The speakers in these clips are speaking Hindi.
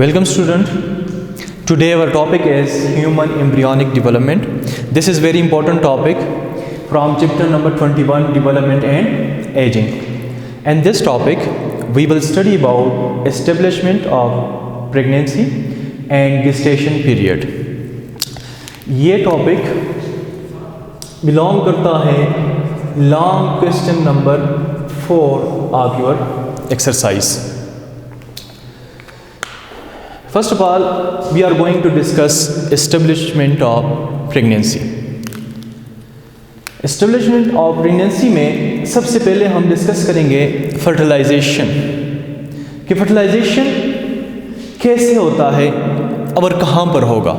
Welcome student. Today our topic is human embryonic development. This is very important topic from chapter number 21, development and aging. And this topic we will study about establishment of pregnancy and gestation period. ये topic belong करता है long question number 4 of your exercise. First of all, we are going to discuss establishment of pregnancy. Establishment of pregnancy में सबसे पहले हम डिस्कस करेंगे फर्टिलाइजेशन कि फर्टिलाइजेशन कैसे होता है और कहाँ पर होगा।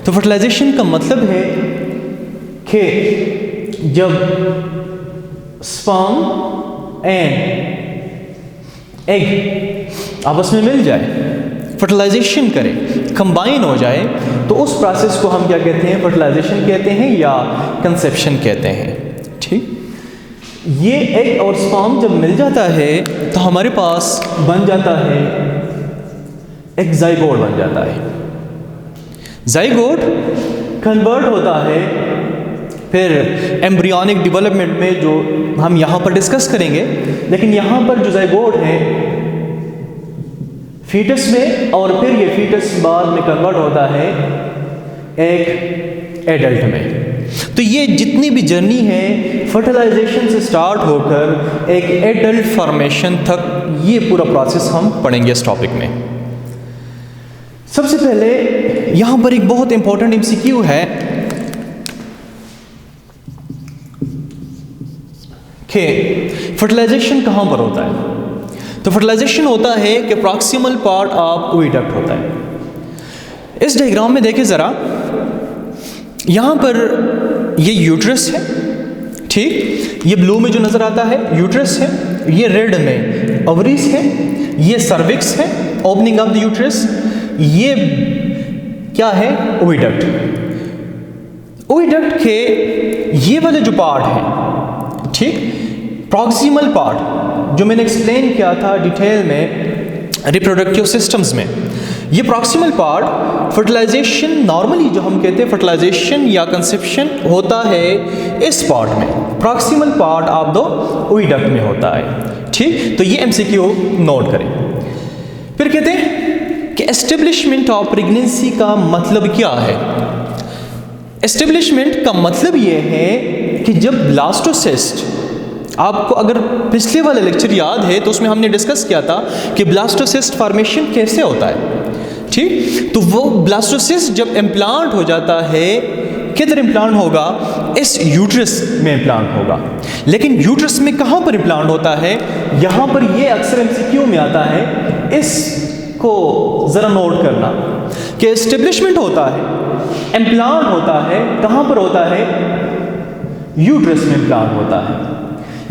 तो फर्टिलाइजेशन का मतलब है कि जब स्पर्म एंड एग आपस में मिल जाए, फर्टिलाइजेशन करें, कंबाइन हो जाए, तो उस प्रोसेस को हम क्या कहते हैं? फर्टिलाइजेशन कहते हैं या कंसेप्शन कहते हैं। ठीक, ये एग और स्पर्म जब मिल जाता है तो हमारे पास बन जाता है एक जाइगोट बन जाता है। जाइगोट कन्वर्ट होता है फिर एम्ब्रियोनिक डेवलपमेंट में, जो हम यहाँ पर डिस्कस करेंगे। लेकिन यहाँ पर जो जाइगोट है फीटस में, और फिर ये फीटस बाद में कन्वर्ट होता है एक एडल्ट में। तो ये जितनी भी जर्नी है फर्टिलाइजेशन से स्टार्ट होकर एक एडल्ट फॉर्मेशन तक, ये पूरा प्रोसेस हम पढ़ेंगे इस टॉपिक में। सबसे पहले यहाँ पर एक बहुत इंपॉर्टेंट एमसीक्यू है कि फर्टिलाइजेशन कहाँ पर होता है। तो फर्टिलाइजेशन होता है कि प्रॉक्सिमल पार्ट ऑफ ओविडक्ट होता है। इस डायग्राम में देखें ज़रा, यहाँ पर ये यूट्रस है, ठीक, ये ब्लू में जो नज़र आता है यूट्रस है, ये रेड में ओवरीज है, ये सर्विक्स है, ओपनिंग ऑफ द यूट्रस, ये क्या है? ओविडक्ट। ओविडक्ट के ये वाले जो पार्ट है, ठीक, प्रॉक्सिमल पार्ट जो मैंने एक्सप्लेन किया था डिटेल में रिप्रोडक्टिव सिस्टम्स में, ये प्रॉक्सिमल पार्ट फर्टिलाइजेशन, नॉर्मली जो हम कहते हैं फर्टिलाइजेशन या कंसेप्शन होता है इस पार्ट में, proximal part of the oviduct में होता है। ठीक, तो ये एमसीक्यू नोट करें। फिर कहते हैं कि एस्टेब्लिशमेंट ऑफ प्रेगनेंसी का मतलब क्या है। एस्टेब्लिशमेंट का मतलब ये है कि जब ब्लास्टोसिस्ट, आपको अगर पिछले वाले लेक्चर याद है तो उसमें हमने डिस्कस किया था कि ब्लास्टोसिस्ट फॉर्मेशन कैसे होता है। ठीक, तो वो ब्लास्टोसिस्ट जब इम्प्लांट हो जाता है, किधर इम्प्लांट होगा? इस यूट्रस में इम्प्लांट होगा। लेकिन यूट्रस में कहाँ पर इम्प्लांट होता है? यहाँ पर ये अक्सर एमसीक्यू में आता है, इसको ज़रा नोट करना कि एस्टेब्लिशमेंट होता है, इम्प्लांट होता है, कहाँ पर होता है? यूट्रस में इम्प्लांट होता है।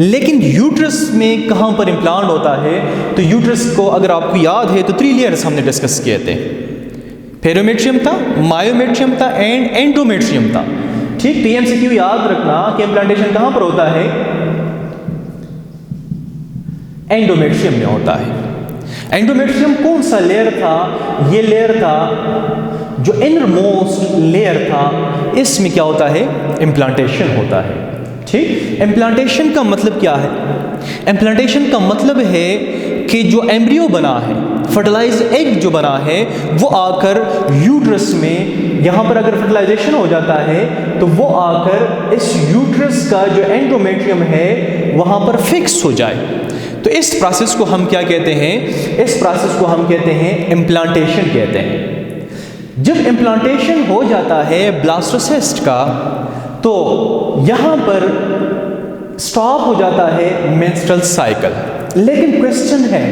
लेकिन यूट्रस में कहाँ पर इम्प्लांट होता है? तो यूट्रस को अगर आपको याद है तो 3 लेयर्स हमने डिस्कस किए थे। पेरिमेट्रियम था, मायोमेट्रियम था एंड एंडोमेट्रियम था। ठीक, टीएमसीक्यू याद रखना कि इम्प्लांटेशन कहाँ पर होता है? एंडोमेट्रियम में होता है। एंडोमेट्रियम कौन सा लेयर था? ये लेयर था जो इनर मोस्ट लेयर था, इसमें क्या होता है? इम्प्लांटेशन होता है। ठीक, इम्प्लांटेशन का मतलब क्या है? इम्प्लांटेशन का मतलब है कि जो एम्ब्रियो बना है, फर्टिलाइज एग जो बना है, वो आकर यूट्रस में, यहाँ पर अगर फर्टिलाइजेशन हो जाता है तो वो आकर इस यूट्रस का जो एंडोमेट्रियम है वहाँ पर फिक्स हो जाए। तो इस प्रोसेस को हम क्या कहते हैं? इस प्रोसेस को हम कहते हैं इम्प्लांटेशन कहते हैं। जब इम्प्लांटेशन हो जाता है ब्लास्टोसिस्ट का, तो यहाँ पर स्टॉप हो जाता है मेंस्ट्रुअल साइकिल। लेकिन क्वेश्चन है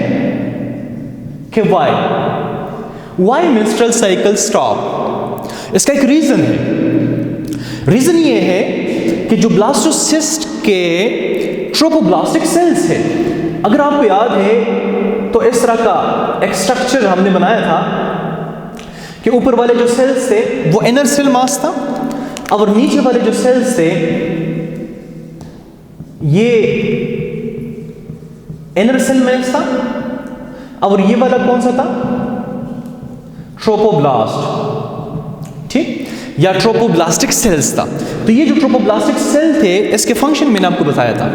कि वाई मेंस्ट्रुअल साइकिल स्टॉप? इसका एक रीजन है। रीजन ये है कि जो ब्लास्टोसिस्ट के ट्रोपोब्लास्टिक सेल्स है, अगर आपको याद है तो इस तरह का एक स्ट्रक्चर हमने बनाया था कि ऊपर वाले जो सेल्स थे वो इनर सेल मास था, और नीचे वाले जो सेल्स थे ये इनर सेल मास था, और ये वाला कौन सा था? ट्रोपोब्लास्ट, ठीक, या ट्रोपोब्लास्टिक सेल्स था। तो ये जो ट्रोपोब्लास्टिक सेल थे, इसके फंक्शन मैंने आपको बताया था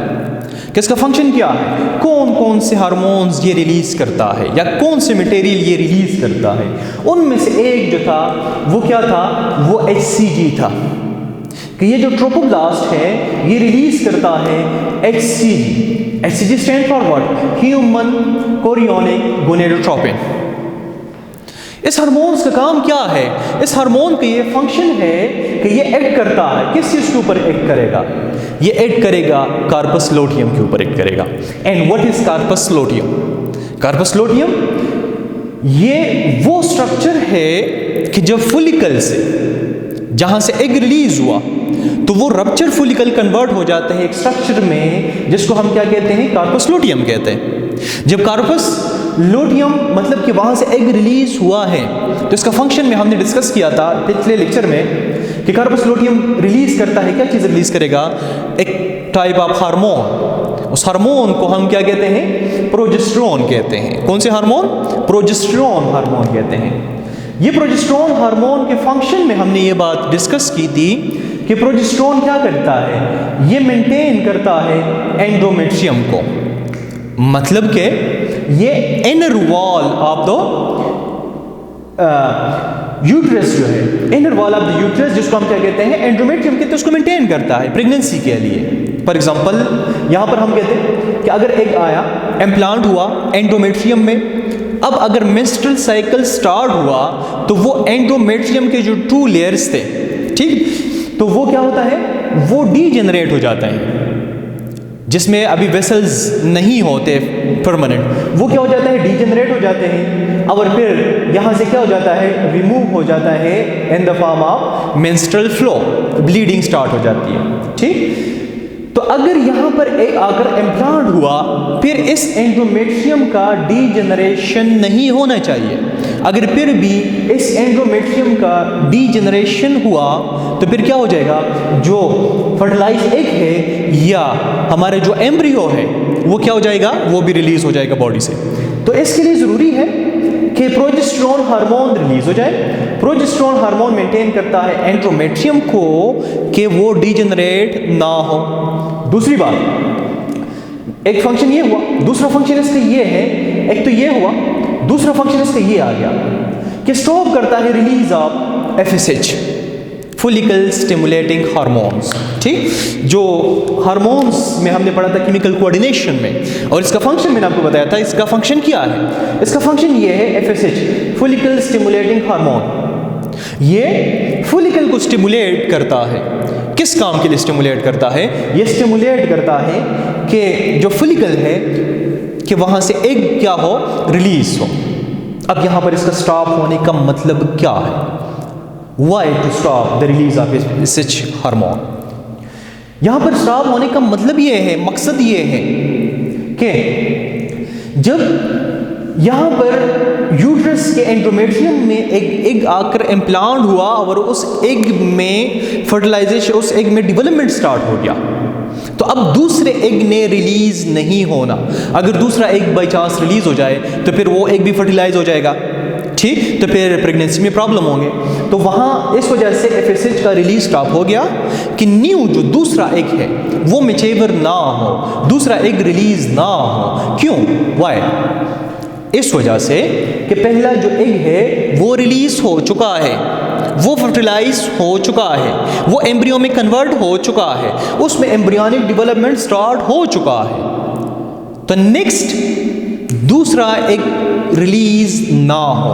कि इसका फंक्शन क्या है, कौन कौन से हार्मोन्स ये रिलीज करता है या कौन से मटेरियल ये रिलीज करता है। उनमें से एक जो था वो क्या था, वो HCG था, कि ये जो ट्रोपोब्लास्ट है ये रिलीज करता है HCG। HCG stand for what, human chorionic gonadotropin. इस हार्मोन्स का काम क्या है, इस हार्मोन का ये फंक्शन है कि ये एक्ट करता है, किस चीज के ऊपर एक्ट करेगा, ये एक्ट करेगा कार्पस लूटियम के ऊपर एक्ट करेगा। And what is corpus luteum? Corpus luteum ये वो स्ट्रक्चर है कि जब फॉलिकल से, जहां से एग रिलीज हुआ, तो वो रप्चर फॉलिकल कन्वर्ट हो जाते हैं एक स्ट्रक्चर में जिसको हम क्या कहते हैं, कार्पस लूटियम कहते हैं। जब कार्पस लूटियम मतलब कि वहां से एग रिलीज हुआ है, तो इसका फंक्शन में हमने डिस्कस किया था पिछले लेक्चर में कि कार्पस लूटियम रिलीज करता है, क्या चीज रिलीज करेगा, एक टाइप ऑफ हार्मोन। उस हार्मोन को हम क्या कहते हैं, प्रोजेस्टेरोन कहते हैं। कौन से हार्मोन? प्रोजेस्टेरोन हार्मोन कहते हैं। ये प्रोजेस्टेरोन हार्मोन के फंक्शन में हमने ये बात डिस्कस की थी कि प्रोजेस्टेरोन क्या करता है, ये मेंटेन करता है एंडोमेट्रियम को, मतलब कि ये inner wall of the uterus जो है, inner wall of the uterus जिसको हम क्या कहते हैं, एंडोमेट्रियम कहते हैं, उसको मेंटेन करता है प्रेगनेंसी के लिए। फॉर एग्जांपल यहाँ पर हम कहते हैं कि अगर एग आया, इम्प्लांट हुआ एंडोमेट्रियम में, अब अगर मेंस्ट्रुअल साइकिल स्टार्ट हुआ तो वो एंडोमेट्रियम के जो 2 लेयर्स थे, ठीक, तो वो क्या होता है, वो डीजेनरेट हो जाता है, जिसमें अभी वेसल्स नहीं होते परमानेंट, वो क्या हो जाता है, डीजेनरेट हो जाते हैं, और फिर यहाँ से क्या हो जाता है, रिमूव हो जाता है in the form of menstrual flow, bleeding start हो जाती है, ठीक। तो अगर यहाँ पर एक आकर इम्प्लांट हुआ, फिर इस एंडोमेट्रियम का डीजेनरेशन नहीं होना चाहिए। अगर फिर भी इस एंडोमेट्रियम का डीजेनरेशन हुआ तो फिर क्या हो जाएगा, जो फर्टिलाइज एग है या हमारे जो एम्ब्रियो है वो क्या हो जाएगा, वो भी रिलीज हो जाएगा बॉडी से। तो इसके लिए ज़रूरी है कि प्रोजेस्टेरोन हार्मोन रिलीज हो जाए। प्रोजेस्टेरोन हार्मोन मेंटेन करता है एंडोमेट्रियम को कि वो डीजेनरेट ना हो। दूसरी बात, एक फंक्शन ये हुआ, दूसरा फंक्शन इसका ये है, एक तो ये हुआ, दूसरा फंक्शन इसका ये आ गया कि स्टॉप करता है release of FSH, follicle stimulating hormones, ठीक, जो हार्मोन्स में हमने पढ़ा था केमिकल कोऑर्डिनेशन में, और इसका फंक्शन मैंने आपको बताया था। इसका फंक्शन क्या है, इसका फंक्शन ये है FSH, फॉलिकल स्टिमुलेटिंग हार्मोन। ये फॉलिकल को स्टिमुलेट करता है, किस काम के लिए स्टिमुलेट करता है, ये स्टिमुलेट करता है कि जो फॉलिकल है कि वहां से एग क्या हो, रिलीज हो। अब यहां पर इसका स्टॉप होने का मतलब क्या है, Why to stop the release of FSH hormone? यहां पर स्टॉप होने का मतलब ये है, मकसद ये है कि जब यहां पर यूट्रस के एंडोमेट्रियम में एग आकर इम्प्लांट हुआ और उस एग में फर्टिलाइजेशन, उस एग में डेवलपमेंट स्टार्ट हो गया, तो अब दूसरे एग ने रिलीज नहीं होना। अगर दूसरा एग बाई चांस रिलीज हो जाए तो फिर वो एग भी फर्टिलाइज हो जाएगा, ठीक, तो फिर प्रेगनेंसी में प्रॉब्लम होंगे। तो वहाँ इस वजह से FSH का रिलीज स्टॉप हो गया कि न्यू जो दूसरा एग है वो मैच्योर ना हो, दूसरा एग रिलीज ना हो। क्यों, वाई? इस वजह से कि पहला जो एग है वो रिलीज हो चुका है, वो फर्टिलाइज हो चुका है, वो एम्ब्रियो में कन्वर्ट हो चुका है, उसमें एम्ब्रियोनिक डेवलपमेंट स्टार्ट हो चुका है। तो नेक्स्ट दूसरा एक रिलीज ना हो,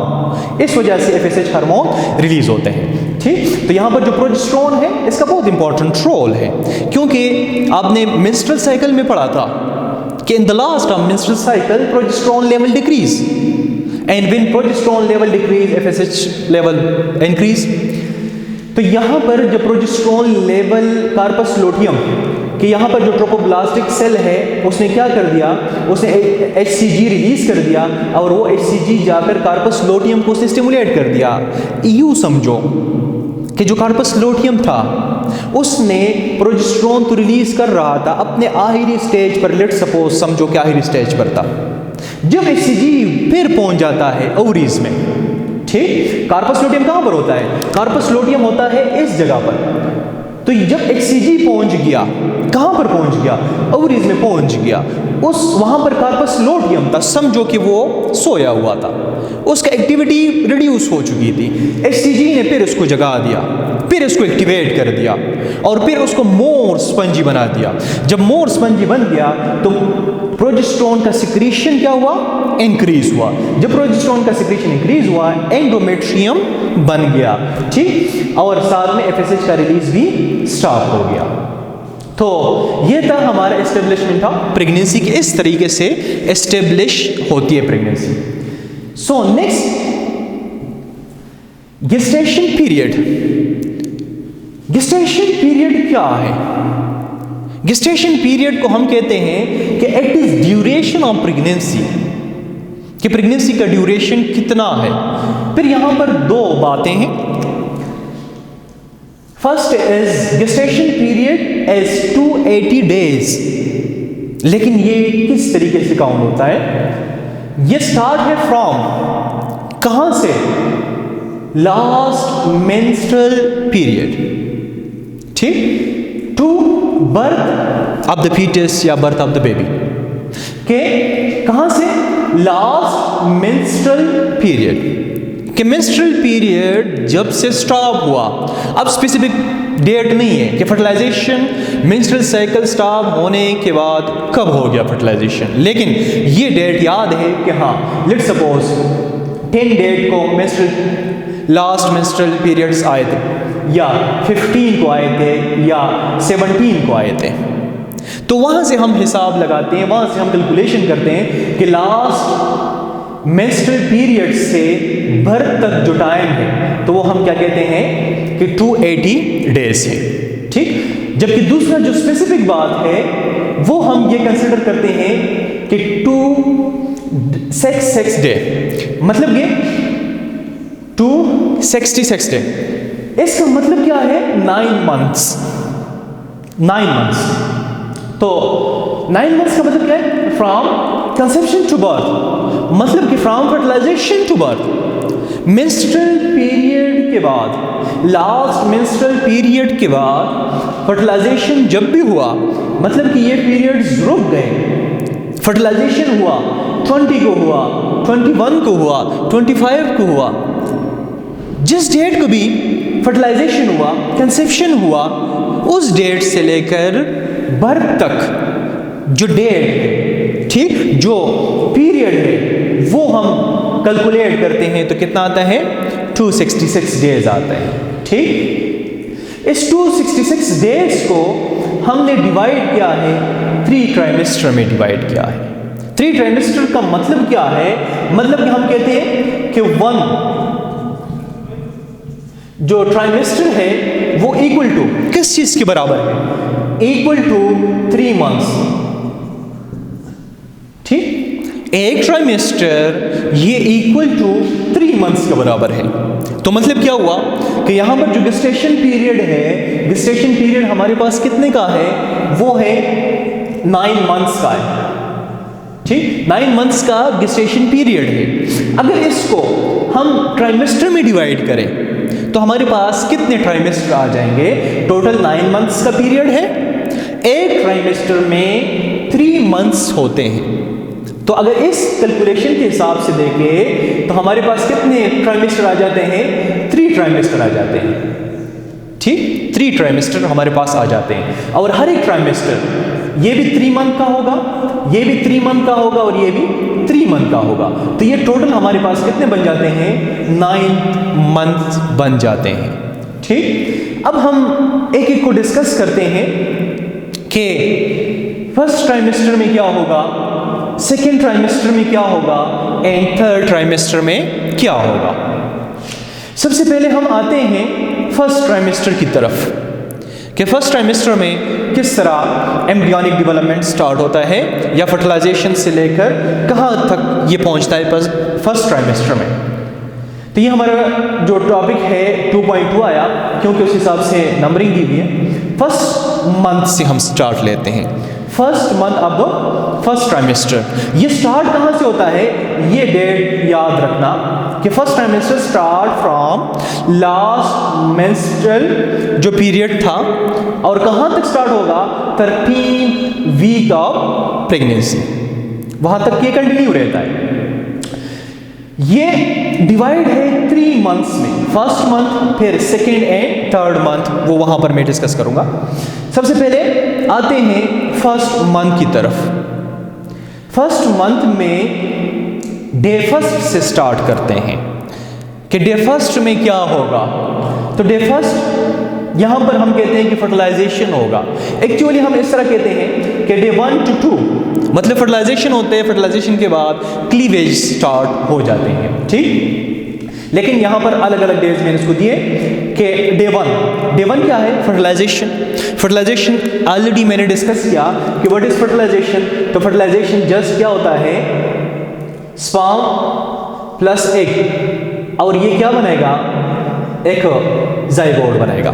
इस वजह से FSH हार्मोन रिलीज होते हैं, ठीक। तो यहाँ पर जो प्रोजेस्टेरोन है इसका बहुत इंपॉर्टेंट रोल है, क्योंकि आपने मेंस्ट्रुअल साइकिल में पढ़ा था कि in the last of menstrual cycle progesterone level decrease, and when progesterone level decrease FSH level increase. तो यहाँ पर जो प्रोजेस्टेरोन लेवल कार्पस लूटियम कि यहाँ पर जो ट्रोपोब्लास्टिक सेल है उसने क्या कर दिया, उसने HCG रिलीज कर दिया और वो HCG जाकर कार्पस लूटियम को उसने स्टिमुलेट कर दिया। यूँ समझो कि जो कार्पस लूटियम था उसने प्रोजेस्टेरोन तो रिलीज कर रहा था अपने आखिरी स्टेज पर, लेट सपोज समझो कि आखिरी स्टेज पर था। जब HCG फिर पहुंच जाता है ओवरीज में, ठीक। कार्पस लूटियम कहाँ पर होता है? कार्पस लूटियम होता है इस जगह पर। तो जब एक्सीजी पहुंच गया, कहाँ पर पहुंच गया? ओवरीज में पहुंच गया। उस वहाँ पर कार्पस लूटियम था, समझो कि वो सोया हुआ था, उसका एक्टिविटी रिड्यूस हो चुकी थी। एक्सीजी ने फिर उसको जगा दिया, फिर उसको एक्टिवेट कर दिया और फिर उसको मोर स्पंजी बना दिया। जब मोर स्पंजी बन गया तो प्रोजेस्टेरोन का सिक्रीशन क्या हुआ? इंक्रीज हुआ। जब प्रोजेस्टेरोन का सिक्रीशन इंक्रीज हुआ, एंडोमेट्रियम बन गया, ठीक, और साथ में एफएसएच का रिलीज भी स्टॉप हो गया। तो ये था हमारा एस्टेब्लिशमेंट था प्रेगनेंसी की। इस तरीके से एस्टेब्लिश होती है pregnancy. So next, gestation period. Gestation period क्या है? गेस्टेशन पीरियड को हम कहते हैं कि it is duration of pregnancy, कि प्रेगनेंसी का ड्यूरेशन कितना है। फिर यहां पर दो बातें हैं। First is gestation period is 280 days, लेकिन ये किस तरीके से काउंट होता है? ये स्टार्ट है फ्रॉम, कहां से? लास्ट मेंस्ट्रुअल पीरियड, ठीक, to birth of the fetus या बर्थ ऑफ द बेबी। के कहां से? लास्ट मेंस्ट्रुअल पीरियड, कि मेंस्ट्रुअल पीरियड जब से स्टॉप हुआ। अब स्पेसिफिक डेट नहीं है कि फर्टिलाइजेशन मेंस्ट्रुअल साइकिल स्टॉप होने के बाद कब हो गया फर्टिलाइजेशन, लेकिन ये डेट याद है कि हाँ, लेट्स सपोज 10 डेट को मेंस्ट्रुअल लास्ट मेंस्ट्रुअल पीरियड्स आए थे, या 15 को आए थे, या 17 को आए थे। तो वहां से हम हिसाब लगाते हैं, वहां से हम कैलकुलेशन करते हैं कि लास्ट मेंस्ट्रुअल पीरियड से बर्थ तक जो टाइम है, तो वो हम क्या कहते हैं कि 280 डेज है, ठीक। जबकि दूसरा जो स्पेसिफिक बात है वो हम ये कंसिडर करते हैं कि 266 डे, मतलब ये 266 डे। इसका मतलब क्या है? 9 मंथ्स। 9 मंथ्स। तो 9 मंथ्स का मतलब क्या है? फ्रॉम कंसेप्शन टू बर्थ, मतलब कि from fertilisation to birth. Menstrual period के बाद, लास्ट मेंस्ट्रुअल पीरियड के बाद फर्टिलाइजेशन जब भी हुआ, मतलब कि ये पीरियड्स रुक गए। फर्टिलाइजेशन हुआ 20 को हुआ, 21 को हुआ, 25 को हुआ, जिस डेट को भी फर्टिलाइजेशन हुआ, कंसेप्शन हुआ, उस डेट से लेकर बर्थ तक जो डेट है, ठीक, जो पीरियड है, वो हम कैलकुलेट करते हैं तो कितना आता है? 266 डेज आता है, ठीक। इस 266 डेज को हमने डिवाइड किया है 3 ट्राइमेस्टर में डिवाइड किया है। 3 ट्राइमेस्टर का मतलब क्या है? मतलब कि हम कहते हैं कि 1 जो ट्राइमेस्टर है वो इक्वल टू किस चीज के बराबर है? इक्वल टू 3 मंथ्स, ठीक। एक ट्राइमेस्टर ये इक्वल टू 3 मंथ्स के बराबर है। तो मतलब क्या हुआ कि यहां पर जो गेस्टेशन पीरियड है, गेस्टेशन पीरियड हमारे पास कितने का है? वो है 9 मंथ्स का है, ठीक। 9 मंथ्स का गेस्टेशन पीरियड है। अगर इसको हम ट्राइमेस्टर में डिवाइड करें तो हमारे पास कितने ट्राइमेस्टर आ जाएंगे? टोटल 9 मंथ्स का पीरियड है। एक ट्राइमेस्टर में 3 मंथ्स होते हैं। तो अगर इस कैलकुलेशन के हिसाब से देखें तो हमारे पास कितने ट्राइमेस्टर आ जाते हैं? 3 ट्राइमेस्टर आ जाते हैं, ठीक। 3 ट्राइमेस्टर हमारे पास आ जाते हैं और हर एक ट्राइमेस्टर ये भी 3 मंथ का होगा, ये भी 3 मंथ का होगा और ये भी 3 मंथ का होगा। तो ये टोटल हमारे पास कितने बन जाते हैं? 9 मंथ बन जाते हैं, ठीक। अब हम एक एक को डिस्कस करते हैं कि फर्स्ट ट्राइमेस्टर में क्या होगा, सेकेंड ट्राइमेस्टर में क्या होगा एंड थर्ड ट्राइमेस्टर में क्या होगा। सबसे पहले हम आते हैं फर्स्ट ट्राइमेस्टर की तरफ कि फर्स्ट ट्राइमेस्टर में किस तरह एम्ब्रियोनिक डेवलपमेंट स्टार्ट होता है या फर्टिलाइजेशन से लेकर कहाँ तक ये पहुँचता है फर्स्ट ट्राइमेस्टर में। तो ये हमारा जो टॉपिक है 2.2 आया क्योंकि उस हिसाब से नंबरिंग दी हुई है। फर्स्ट मंथ से हम स्टार्ट लेते हैं। First month of the first trimester. ये स्टार्ट कहाँ से होता है, ये डेट याद रखना कि first trimester start from last menstrual जो पीरियड था, और कहाँ तक स्टार्ट होगा, 13 वीक ऑफ प्रेगनेंसी, वहाँ तक ये कंटिन्यू रहता है। ये डिवाइड है 3 मंथ्स में, फर्स्ट मंथ, फिर सेकेंड एंड थर्ड मंथ, वो वहाँ पर मैं डिस्कस करूँगा। सबसे पहले आते हैं फर्स्ट मंथ की तरफ। फर्स्ट मंथ में डे फर्स्ट से स्टार्ट करते हैं कि डे फर्स्ट में क्या होगा। तो डे फर्स्ट यहाँ पर हम कहते हैं कि फर्टिलाइजेशन होगा। एक्चुअली हम इस तरह कहते हैं कि डे 1 to 2 मतलब फर्टिलाइजेशन होते हैं, फर्टिलाइजेशन के बाद क्लीवेज स्टार्ट हो जाते हैं, ठीक। लेकिन यहाँ पर अलग अलग डेज मैंने इसको दिए कि डे 1 क्या है, फर्टिलाइजेशन। फर्टिलाइजेशन ऑलरेडी मैंने डिस्कस किया कि व्हाट इज फर्टिलाइजेशन। तो फर्टिलाइजेशन जस्ट क्या होता है, स्पर्म प्लस एग, और ये क्या बनेगा, एक जाइगोट बनेगा,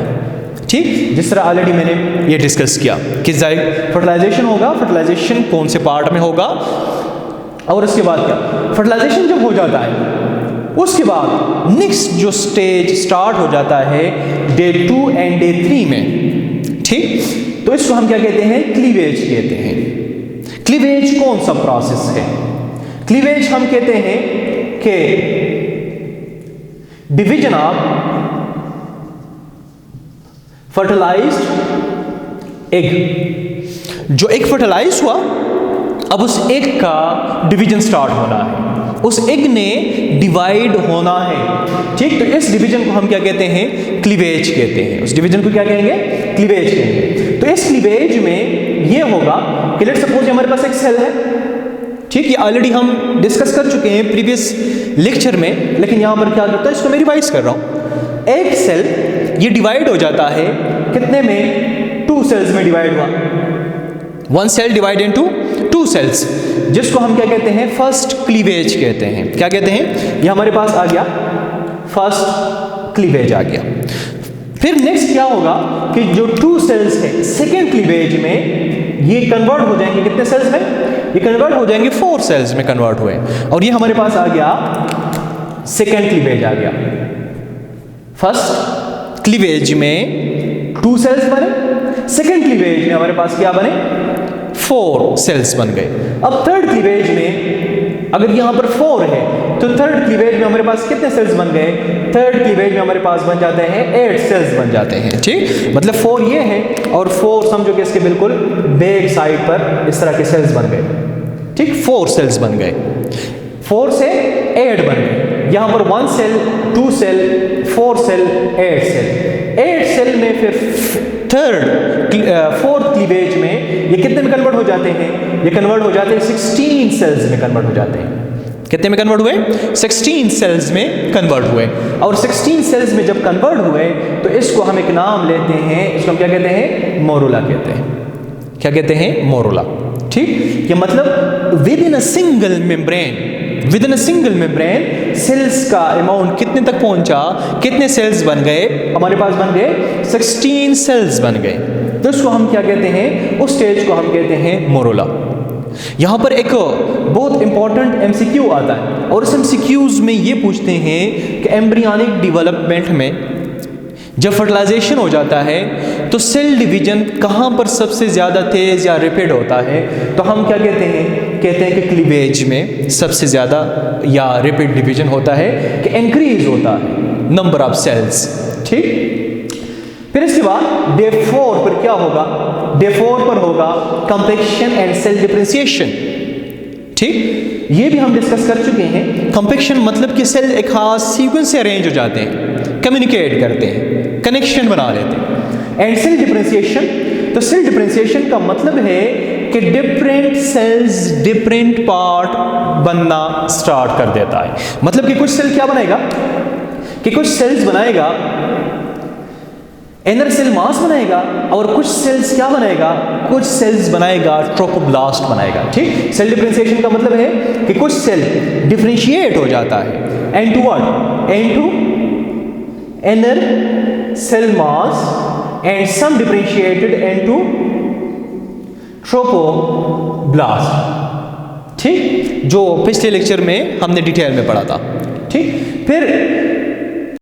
ठीक। जिस तरह ऑलरेडी मैंने ये डिस्कस किया कि फर्टिलाइजेशन होगा, फर्टिलाइजेशन कौन से पार्ट में होगा, और उसके बाद क्या, फर्टिलाइजेशन जब हो जाता है उसके बाद नेक्स्ट जो स्टेज स्टार्ट हो जाता है डे 2 एंड डे 3 में, ठीक। तो इसको हम क्या कहते हैं, क्लीवेज कहते हैं। क्लीवेज कौन सा प्रोसेस है, क्लीवेज हम कहते हैं कि डिवीजन ऑफ फर्टिलाइज्ड एग। जो एग फर्टिलाइज हुआ, अब उस एग का डिवीजन स्टार्ट होना है, उस एग ने डिवाइड होना है, ठीक। तो इस डिवीजन को हम क्या कहते हैं, क्लीवेज कहते हैं। उस डिवीजन को क्या कहेंगे, क्लीवेज कहेंगे। तो इस क्लीवेज में ये होगा कि लेट्स सपोज हमारे पास एक सेल है, ठीक। ये ऑलरेडी हम डिस्कस कर चुके हैं प्रीवियस लेक्चर में, लेकिन यहाँ पर क्या करता है, इसको मैं रिवाइज कर रहा हूँ। एक सेल ये डिवाइड हो जाता है कितने में, 2 सेल्स में डिवाइड हुआ। 1 सेल डिवाइड इनटू 2 सेल्स, जिसको हम क्या कहते हैं, फर्स्ट क्लीवेज कहते हैं। क्या कहते हैं, ये हमारे पास आ गया फर्स्ट क्लीवेज आ गया। फिर नेक्स्ट क्या होगा कि जो 2 सेल्स है सेकेंड क्लीवेज में ये कन्वर्ट हो जाएंगे कितने सेल्स में, ये कन्वर्ट हो जाएंगे 4 सेल्स में कन्वर्ट हुए, और ये हमारे पास आ गया सेकेंड क्लीवेज आ गया। फर्स्ट क्लीवेज में 2 सेल्स बने, सेकेंड क्लीवेज में हमारे पास क्या बने, 4 सेल्स बन गए। अब थर्ड क्लीवेज में अगर यहाँ पर 4 है तो थर्ड क्लीवेज में हमारे पास कितने सेल्स बन गए, थर्ड क्लीवेज में हमारे पास बन जाते हैं 8 सेल्स बन जाते हैं, ठीक। मतलब 4 ये है और 4 समझो कि इसके बिल्कुल बैक साइड पर इस तरह के सेल्स बन गए, ठीक। 4 सेल्स बन गए, 4 से 8 बन गए। यहाँ पर 1 cell, 2 cell, 4 cell, 8 cell. 8 cell में फिर फोर्थ क्लीवेज में ये कितने में कन्वर्ट हो जाते हैं, ये कन्वर्ट हो जाते हैं 16 सेल्स में कन्वर्ट हो जाते हैं। कितने में कन्वर्ट हुए, 16 सेल्स में कन्वर्ट हुए। और 16 सेल्स में जब कन्वर्ट हुए तो इसको हम एक नाम लेते हैं, इसको हम क्या कहते हैं, मोरुला कहते हैं। क्या कहते हैं, मोरुला, ठीक। ये मतलब within a single membrane, within a single membrane cells का अमाउंट कितने तक पहुंचा, कितने सेल्स बन गए, हमारे पास बन गए 16 सेल्स बन गए। तो इसको हम क्या कहते हैं, उस स्टेज को हम कहते हैं मोरुला। यहाँ पर एक बहुत इंपॉर्टेंट एमसीक्यू आता है, और इस एमसीक्यूज में ये पूछते हैं कि एम्ब्रियनिक डेवलपमेंट में जब फर्टिलाइजेशन हो जाता है तो सेल डिवीजन कहाँ पर सबसे ज़्यादा तेज़ या रैपिड होता है। तो हम क्या कहते हैं कि क्लीवेज में सबसे ज़्यादा या रैपिड डिवीजन होता है, कि इंक्रीज होता है नंबर ऑफ सेल्स, ठीक। फिर इसके बाद डे 4 पर क्या होगा, डे 4 पर होगा कंपैक्शन एंड सेल डिफरेंशिएशन, ठीक। ये भी हम डिस्कस कर चुके हैं। कंपैक्शन मतलब कि सेल एक खास सीक्वेंस से अरेंज हो जाते हैं, कम्युनिकेट करते हैं, कनेक्शन बना लेते हैं। एंड सेल डिफरेंशिएशन, तो सेल डिफरेंशिएशन का मतलब है कि डिफरेंट सेल्स डिफरेंट पार्ट बनना स्टार्ट कर देता है। मतलब कि कुछ सेल क्या बनाएगा, कि कुछ सेल्स बनाएगा इनर सेल मास बनाएगा, और कुछ सेल्स क्या बनाएगा, कुछ सेल्स बनाएगा ट्रोपोब्लास्ट बनाएगा, ठीक। सेल डिफरेंशिएशन का मतलब है कि कुछ सेल डिफरेंशिएट हो जाता है and to what, and to inner cell mass and some differentiated into trophoblast, ठीक, जो पिछले लेक्चर में हमने डिटेल में पढ़ा था। ठीक, फिर